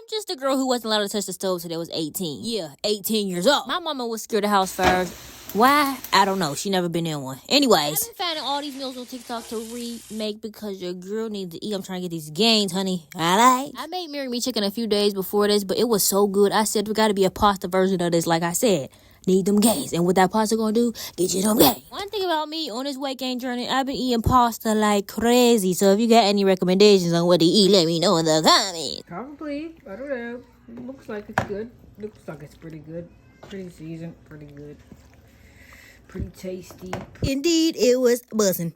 I'm just a girl who wasn't allowed to touch the stove till they was 18. Yeah, 18 years old. My mama was scared of house fires. Why? I don't know. She never been in one. Anyways, I've been finding all these meals on TikTok to remake because your girl needs to eat. I'm trying to get these gains, honey. I made Marry Me chicken a few days before this, but it was so good. I said, we got to be a pasta version of this, like I said. Need them gains. And what that pasta gonna do? Get you them gains. One thing about me on this weight gain journey, I've been eating pasta like crazy. So if you got any recommendations on what to eat, let me know in the comments. Probably. I don't know. It looks like it's good. Looks like it's pretty good. Pretty seasoned. Pretty good. Pretty tasty. Indeed, it was buzzing.